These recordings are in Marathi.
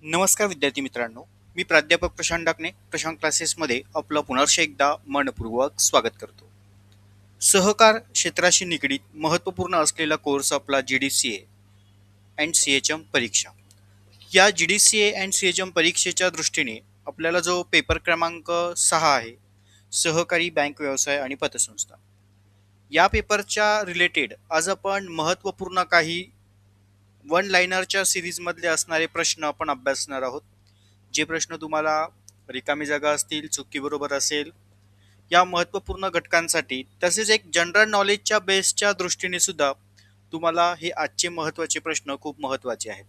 नमस्कार विद्यार्थी मित्रांनो, मी प्राध्यापक प्रशांत डाकणे प्रशांत क्लासेसमध्ये आपलं पुनर्ष एकदा मनपूर्वक स्वागत करतो. सहकार क्षेत्राशी निगडीत महत्त्वपूर्ण असलेला कोर्स आपला GDCA अँड CHM परीक्षा. या GDCA अँड CHM परीक्षेच्या दृष्टीने आपल्याला जो पेपर क्रमांक 6 आहे, सहकारी बँक व्यवसाय आणि पतसंस्था, या पेपरच्या रिलेटेड आज आपण महत्त्वपूर्ण काही वन लाइनरच्या सिरीजमधले असणारे प्रश्न आपण अभ्यासणार आहोत. जे प्रश्न तुम्हाला रिकामी जागा असतील, चुकी बरोबर असेल, या महत्त्वपूर्ण घटकांसाठी तसेच एक जनरल नॉलेजच्या बेसच्या दृष्टीने सुद्धा तुम्हाला हे आजचे महत्त्वाचे प्रश्न खूप महत्त्वाचे आहेत.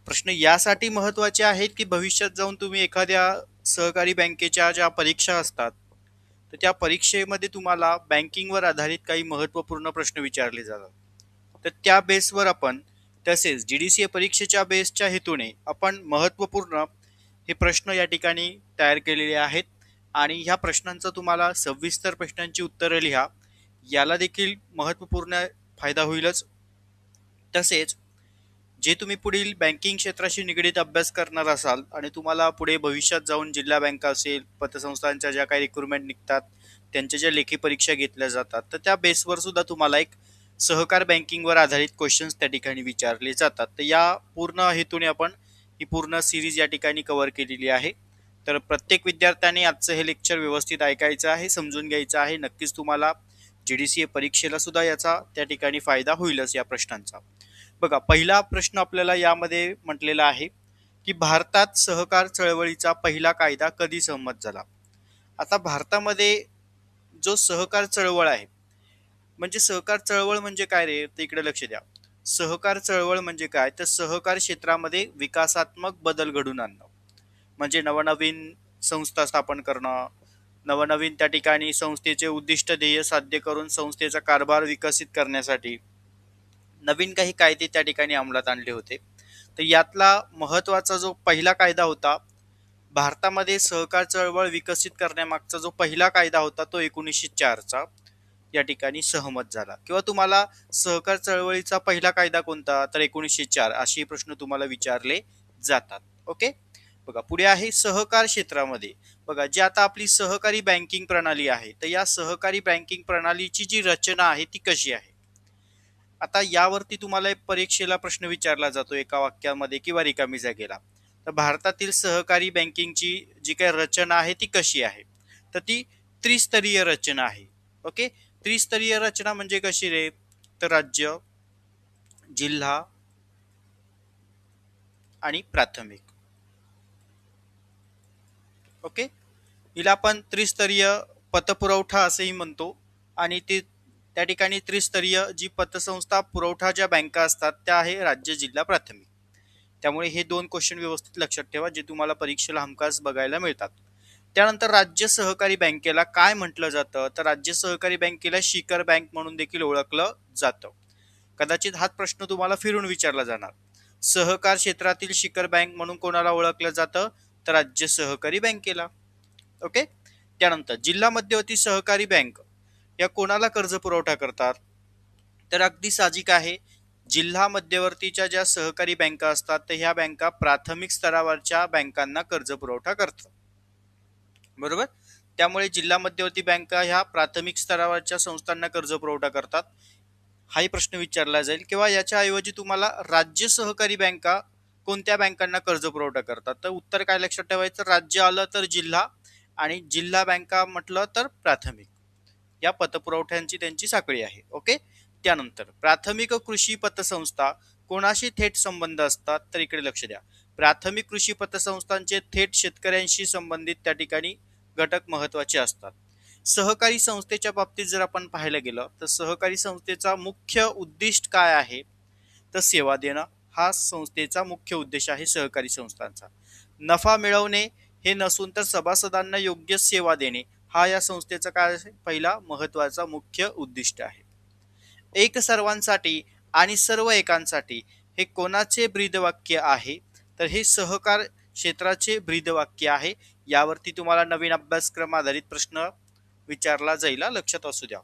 प्रश्न यासाठी महत्त्वाचे आहेत की भविष्यात जाऊन तुम्ही एखाद्या सहकारी बँकेच्या ज्या परीक्षा असतात, तर त्या परीक्षेमध्ये तुम्हाला बँकिंगवर आधारित काही महत्त्वपूर्ण प्रश्न विचारले जातात. तर त्या बेसवर आपण तसेच GDCA परीक्षेच्या बेसच्या हेतूने आपण महत्त्वपूर्ण हे प्रश्न या ठिकाणी तयार केलेले आहेत आणि ह्या प्रश्नांचं तुम्हाला सविस्तर प्रश्नांची उत्तरं लिहा, याला देखील महत्त्वपूर्ण फायदा होईलच. तसेच जे तुम्ही पुढील बँकिंग क्षेत्राशी निगडीत अभ्यास करणार असाल आणि तुम्हाला पुढे भविष्यात जाऊन जिल्हा बँका असेल, पतसंस्थांच्या ज्या काही रिक्रुटमेंट निघतात, त्यांच्या ज्या लेखी परीक्षा घेतल्या जातात, तर त्या बेसवर सुद्धा तुम्हाला एक सहकार बँकिंगवर आधारित क्वेश्चन्स त्या ठिकाणी विचारले जातात. तर या पूर्ण हेतूने आपण ही पूर्ण सिरीज या ठिकाणी कव्हर केलेली आहे. तर प्रत्येक विद्यार्थ्याने आजचं हे लेक्चर व्यवस्थित ऐकायचं आहे, समजून घ्यायचं आहे. नक्कीच तुम्हाला GDCA परीक्षेला सुद्धा याचा त्या ठिकाणी फायदा होईलच या प्रश्नांचा. बघा, पहिला प्रश्न आपल्याला यामध्ये म्हटलेला आहे की भारतात सहकार चळवळीचा पहिला कायदा कधी संमत झाला. आता भारतामध्ये जो सहकार चळवळ आहे, म्हणजे सहकार चळवळ म्हणजे काय रे, तर इकडे लक्ष द्या. सहकार चळवळ म्हणजे काय, तर सहकार क्षेत्रामध्ये विकासात्मक बदल घडून आणणं, म्हणजे नवनवीन संस्था स्थापन करणं, नवनवीन त्या ठिकाणी संस्थेचे उद्दिष्ट ध्येय साध्य करून संस्थेचा कारभार विकसित करण्यासाठी नवीन काही कायदे त्या ठिकाणी अंमलात आणले होते. तर यातला महत्त्वाचा जो पहिला कायदा होता, भारतामध्ये सहकार चळवळ विकसित करण्यामागचा जो पहिला कायदा होता, तो 1904चा या ठिकाणी सहमत झाला. किंवा तुम्हाला सहकार चळवळीचा पहिला कायदा कोणता, तर 1904, असे प्रश्न तुम्हाला विचारले जातात. ओके. बघा, पुढे आहे सहकार क्षेत्रामध्ये. बघा, जी आता आपली सहकारी बँकिंग प्रणाली आहे, तर या सहकारी बँकिंग प्रणालीची जी रचना आहे ती कशी आहे. आता यावरती तुम्हाला एक परीक्षेला प्रश्न विचारला जातो एका वाक्यामध्ये किंवा रिकामी जागेला. तर भारतातील सहकारी बँकिंगची जी काही रचना आहे ती कशी आहे, तर ती त्रिस्तरीय रचना आहे. ओके. त्रिस्तरीय रचना म्हणजे कशी रे, तर राज्य, जिल्हा आणि प्राथमिक. ओके. हिला आपण त्रिस्तरीय पतपुरवठा असेही म्हणतो. आणि ते त्या ठिकाणी त्रिस्तरीय जी पतसंस्था पुरवठा ज्या बँका असतात त्या आहे राज्य, जिल्हा, प्राथमिक. त्यामुळे हे दोन क्वेश्चन व्यवस्थित लक्षात ठेवा, जे तुम्हाला परीक्षेला हमखास बघायला मिळतात. त्यानंतर राज्य सहकारी बँकेला काय म्हटलं जातं, तर राज्य सहकारी बँकेला शिखर बँक म्हणून देखील ओळखलं जातं. कदाचित हाच प्रश्न तुम्हाला फिरून विचारला जाणार. सहकार क्षेत्रातील शिखर बँक म्हणून कोणाला ओळखलं जातं, तर राज्य सहकारी बँकेला. ओके. त्यानंतर जिल्हा मध्यवर्ती सहकारी बँक या कोणाला कर्ज पुरवठा करतात, तर अगदी साहजिक आहे, जिल्हा मध्यवर्तीच्या ज्या सहकारी बँका असतात, तर ह्या बँका प्राथमिक स्तरावरच्या बँकांना कर्ज पुरवठा करतात. बरोबर. त्यामुळे जिल्हा मध्यवर्ती बँका ह्या प्राथमिक स्तरावरच्या संस्थांना कर्ज पुरवठा करतात. हाही प्रश्न विचारला जाईल. किंवा याच्याऐवजी तुम्हाला राज्य सहकारी बँका कोणत्या बँकांना कर्ज पुरवठा करतात, तर उत्तर काय लक्षात ठेवायचं, राज्य आलं तर जिल्हा आणि जिल्हा बँका म्हटलं तर प्राथमिक. या पतपुरवठ्यांची त्यांची साखळी आहे. ओके. त्यानंतर प्राथमिक कृषी पतसंस्था कोणाशी थेट संबंध असतात, तर इकडे लक्ष द्या. प्राथमिक कृषी पतसंस्थांचे थेट शेतकऱ्यांशी संबंधित त्या ठिकाणी घटक महत्वाचे असतात. सहकारी संस्थेच्या बाबतीत जर आपण पाहायला गेलं, तर सहकारी संस्थेचा मुख्य उद्दिष्ट काय आहे, तर सेवा देणं हा संस्थेचा मुख्य उद्देश आहे सहकारी संस्थांचा. नफा मिळवणे हे नसून तर सभासदांना योग्य सेवा देणे हा या संस्थेचा काय पहिला महत्वाचा मुख्य उद्दिष्ट आहे. एक सर्वांसाठी आणि सर्व एकांसाठी हे कोणाचे ब्रीदवाक्य आहे, तर हे सहकार क्षेत्राचे ब्रीदवाक्य आहे. यावरती तुम्हाला नवीन अभ्यासक्रम आधारित प्रश्न विचारला जाईल, लक्षात असू द्या.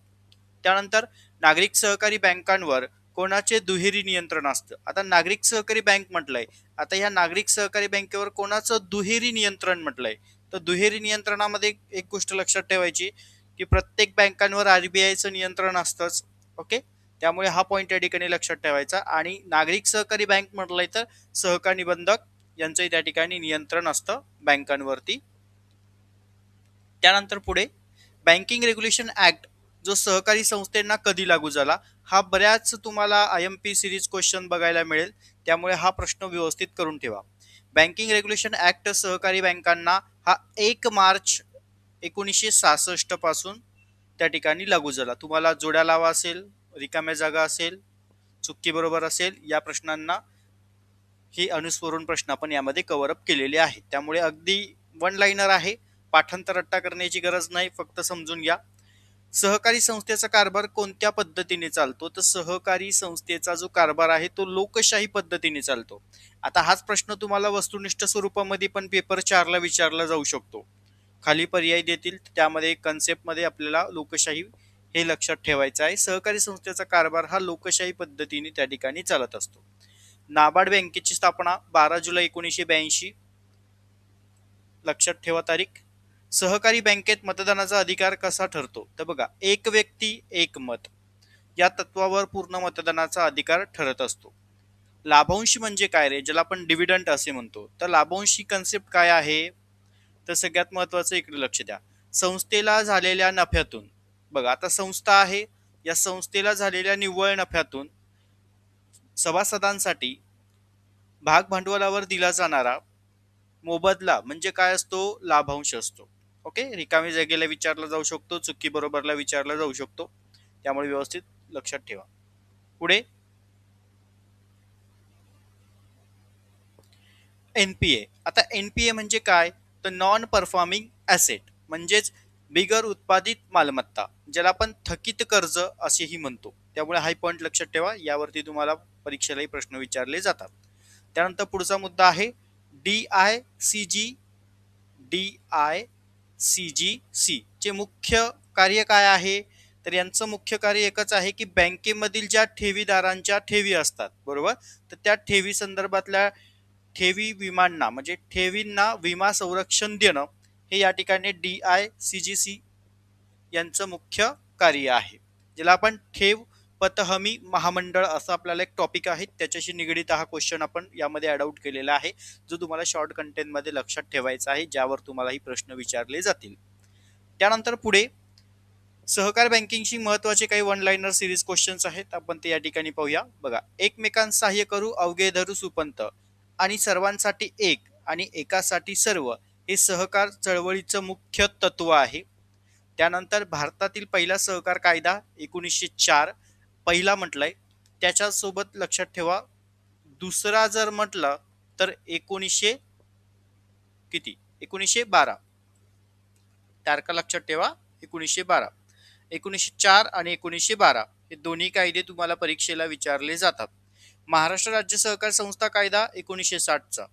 त्यानंतर नागरिक सहकारी बँकांवर कोणाचे दुहेरी नियंत्रण असतं. आता नागरिक सहकारी बँक म्हटलंय, आता ह्या नागरिक सहकारी बँकेवर कोणाचं दुहेरी नियंत्रण म्हटलंय. तर दुहेरी नियंत्रणामध्ये एक गोष्ट लक्षात ठेवायची की प्रत्येक बँकांवर आरबीआयचं नियंत्रण असतंच. ओके, त्यामुळे हा पॉईंट या ठिकाणी लक्षात ठेवायचा. आणि नागरिक सहकारी बँक म्हटलंय तर सहकार निबंधक यांचंही त्या ठिकाणी नियंत्रण असतं बँकांवरती. त्यानंतर पुढे बँकिंग रेग्युलेशन ऍक्ट जो सहकारी संस्थांना कधी लागू झाला, हा बऱ्याच तुम्हाला IMP सिरीज क्वेश्चन बघायला मिळेल, त्यामुळे हा प्रश्न व्यवस्थित करून ठेवा. बँकिंग रेग्युलेशन ऍक्ट सहकारी बँकांना हा 1 मार्च 1966 पासून त्या ठिकाणी लागू झाला. तुम्हाला जोड्या लावा असेल, रिकाम्या जागा असेल, चुक्की बरोबर असेल, या प्रश्नांना ही अनुस्मरण प्रश्न आपण यामध्ये कव्हर अप केलेले आहेत. त्यामुळे अगदी वन लाईनर आहे, पाठांतर रट्टा करण्याची गरज नाही, फक्त समजून घ्या. सहकारी संस्थेचा कारभार कोणत्या पद्धतीने चालतो, तर सहकारी संस्थेचा जो कारभार आहे तो लोकशाही पद्धतीने चालतो. आता हाच प्रश्न तुम्हाला वस्तुनिष्ठ स्वरूपामध्ये पण पेपर 4 ला विचारला जाऊ शकतो. खाली पर्याय देतील, त्यामध्ये कन्सेप्टमध्ये आपल्याला लोकशाही हे लक्षात ठेवायचं आहे. सहकारी संस्थेचा कारभार हा लोकशाही पद्धतीने त्या ठिकाणी चालत असतो. नाबार्ड बँकेची स्थापना 12 जुलै 1982, लक्षात ठेवा तारीख. सहकारी बँकेत मतदानाचा अधिकार कसा ठरतो, तर बघा, एक व्यक्ती एक मत या तत्वावर पूर्ण मतदानाचा अधिकार ठरत असतो. लाभांश म्हणजे काय रे, ज्याला आपण डिव्हिडंड असे म्हणतो, तर लाभांश ही कन्सेप्ट काय आहे, तर सगळ्यात महत्वाचं इकडे लक्ष द्या. संस्थेला झालेल्या नफ्यातून, बघा आता संस्था आहे, या संस्थेला झालेल्या निव्वळ नफ्यातून सभासदांसाठी भाग भांडवलावर दिला जाणारा मोबदला म्हणजे काय असतो, लाभांश असतो. ओके, रिकामी जागेला विचारला जाऊ शकतो, चुकी बरोबरला विचारला जाऊ शकतो, त्यामुळे व्यवस्थित लक्षात ठेवा. पुढे NPA. आता NPA म्हणजे काय, तर नॉन परफॉर्मिंग ऍसेट, म्हणजेच बिगर उत्पादित मालमत्ता, ज्याला आपण थकीत कर्ज असेही म्हणतो. त्यामुळे हाय पॉईंट लक्षात ठेवा, यावरती तुम्हाला परीक्षेलाही प्रश्न विचारले जातात. त्यानंतर पुढचा मुद्दा आहे DICG. DICGC चे मुख्य कार्य काय आहे, तर यांचं मुख्य कार्य एकच आहे की बँकेमधील ज्या ठेवीदारांच्या ठेवी असतात, बरोबर, तर त्या ठेवी संदर्भातल्या ठेवी विमांना म्हणजे ठेवींना विमा संरक्षण देणं, हे या ठिकाणी DICGC यांचं मुख्य कार्य आहे. ज्याला आपण ठेव पतहमी महामंडळ असं आपल्याला एक टॉपिक आहे, त्याच्याशी निगडीत हा क्वेश्चन आपण यामध्ये ऍड आउट केलेला आहे, जो तुम्हाला शॉर्ट कंटेंट मध्ये लक्षात ठेवायचा आहे, ज्यावर तुम्हाला ही प्रश्न विचारले जातील. त्यानंतर पुढे सहकार बँकिंगशी महत्वाचे काही वन लाईनर सिरीज क्वेश्चन्स आहेत, आपण ते या ठिकाणी पाहूया. बघा, एकमेकांस सहाय्य करू अवघे धरू सुपंत, आणि सर्वांसाठी एक आणि एकासाठी सर्व, हे सहकार चळवळीचं मुख्य तत्व आहे. त्यानंतर भारतातील पहिला सहकार कायदा 1904 पहिला म्हटलंय, त्याच्यासोबत लक्षात ठेवा दुसरा जर म्हटलं तर 1900 किती 1912, तारखा लक्षात ठेवा, 1912. 1904 आणि 1912 हे दोन्ही कायदे तुम्हाला परीक्षेला विचारले जातात. महाराष्ट्र राज्य सहकार संस्था कायदा 1960चा.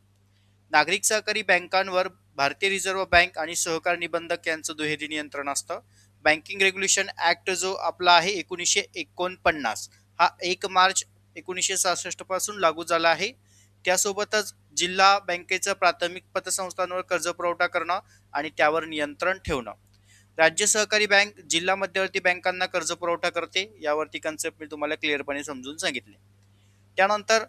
नागरिक सहकारी बँकांवर भारतीय रिझर्व्ह बँक आणि सहकार निबंधक यांचं दुहेरी नियंत्रण असतं. बँकिंग रेग्युलेशन ऍक्ट जो आपला आहे 1949, हा 1 मार्च 1966 पासून लागू झाला आहे. त्यासोबतच जिल्हा बँकेचं प्राथमिक पतसंस्थांवर कर्ज पुरवठा करणं आणि त्यावर नियंत्रण ठेवणं. राज्य सहकारी बँक जिल्हा मध्यवर्ती बँकांना कर्ज पुरवठा करते, यावरती कन्सेप्ट मी तुम्हाला क्लिअरपणे समजून सांगितले. त्यानंतर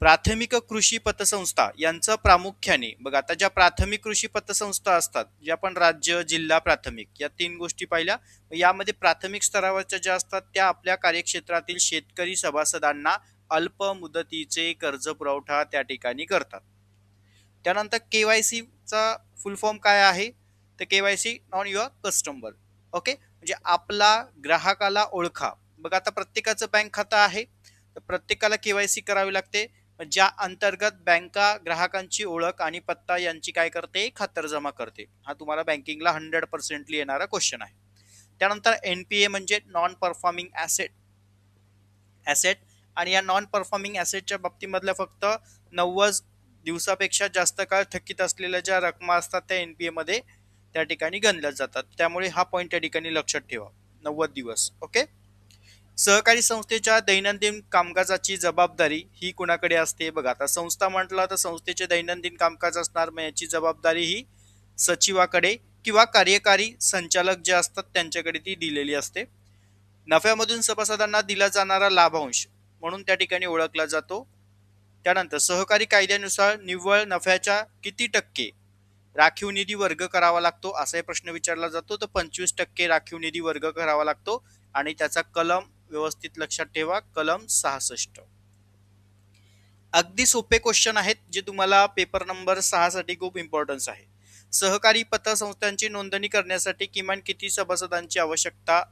प्राथमिक कृषी पतसंस्था यांचं प्रामुख्याने, बघा आता ज्या प्राथमिक कृषी पतसंस्था असतात, ज्या पण राज्य जिल्हा प्राथमिक या 3 गोष्टी पाहिल्या, यामध्ये प्राथमिक स्तरावरच्या ज्या असतात त्या आपल्या कार्यक्षेत्रातील शेतकरी सभासदांना अल्प मुदतीचे कर्ज पुरवठा त्या ठिकाणी करतात. त्यानंतर KYC चा फुल फॉर्म काय आहे, तर KYC on your customer. Okay, म्हणजे आपला ग्राहकाला ओळखा. बघा आता प्रत्येकाचं बँक खातं आहे, तर प्रत्येकाला KYC करावी लागते, ज्या अंतर्गत बँका ग्राहकांची ओळख आणि पत्ता यांची काय करते, खातरजमा करते. हा तुम्हाला बँकिंगला 100% येणारा क्वेश्चन आहे. त्यानंतर NPA म्हणजे नॉन परफॉर्मिंग ऍसेट, आणि या नॉन परफॉर्मिंग ऍसेटच्या बाबतीमधल्या फक्त 90 दिवसापेक्षा जास्त काळ थकीत असलेल्या ज्या रकमा असतात त्या NPA मध्ये त्या ठिकाणी गणल्या जातात. त्यामुळे हा पॉईंट त्या ठिकाणी लक्षात ठेवा, 90 दिवस. ओके, सहकारी संस्थेच्या दैनंदिन कामकाजाची जबाबदारी ही कुणाकडे असते? बघा, आता संस्था म्हटलं तर संस्थेचे दैनंदिन कामकाज असणार, मग याची जबाबदारी ही सचिवाकडे किंवा कार्यकारी संचालक जे असतात त्यांच्याकडे ती दिलेली असते. नफ्यामधून सभासदांना दिला जाणारा लाभांश म्हणून त्या ठिकाणी ओळखला जातो. त्यानंतर सहकारी कायद्यानुसार निव्वळ नफ्याच्या किती टक्के राखीव निधी वर्ग करावा लागतो, असाही प्रश्न विचारला जातो. तर 25% राखीव निधी वर्ग करावा लागतो आणि त्याचा कलम व्यवस्थित लक्षात ठेवा, कलम 66. अगदी सोपे क्वेश्चन आहेत जे तुम्हाला पेपर नंबर 6 साठी खूप इम्पॉर्टन्स आहे. सहकारी पतसंस्थांची नोंदणी करण्यासाठी किमान किती सभासदांची आवश्यकता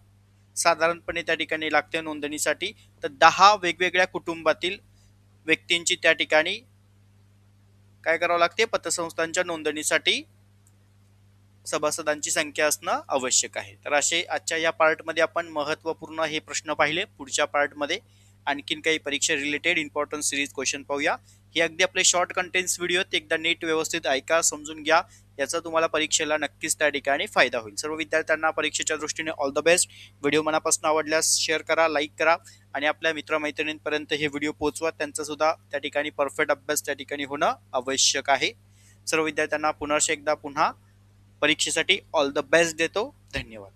साधारणपणे त्या ठिकाणी लागते नोंदणीसाठी? तर 10 वेगवेगळ्या कुटुंबातील व्यक्तींची त्या ठिकाणी काय करावं लागते? पतसंस्थांच्या नोंदणीसाठी सभासदांची संख्या असणं आवश्यक आहे. तर असे आजच्या या पार्टमध्ये आपण महत्त्वपूर्ण हे प्रश्न पाहिले. पुढच्या पार्टमध्ये आणखीन काही परीक्षा रिलेटेड इम्पॉर्टंट सिरीज क्वेश्चन पाहूया. हे अगदी आपले शॉर्ट कंटेंट्स व्हिडिओ एकदा नीट व्यवस्थित ऐका, समजून घ्या, याचा तुम्हाला परीक्षेला नक्कीच त्या ठिकाणी फायदा होईल. सर्व विद्यार्थ्यांना परीक्षेच्या दृष्टीने ऑल द बेस्ट. व्हिडिओ मनापासून आवडल्यास शेअर करा, लाईक करा आणि आपल्या मित्रमैत्रिणींपर्यंत हे व्हिडिओ पोहोचवा. त्यांचा सुद्धा त्या ठिकाणी परफेक्ट अभ्यास त्या ठिकाणी होणं आवश्यक आहे. सर्व विद्यार्थ्यांना पुन्हा परीक्षेसाठी ऑल द बेस्ट देतो. धन्यवाद.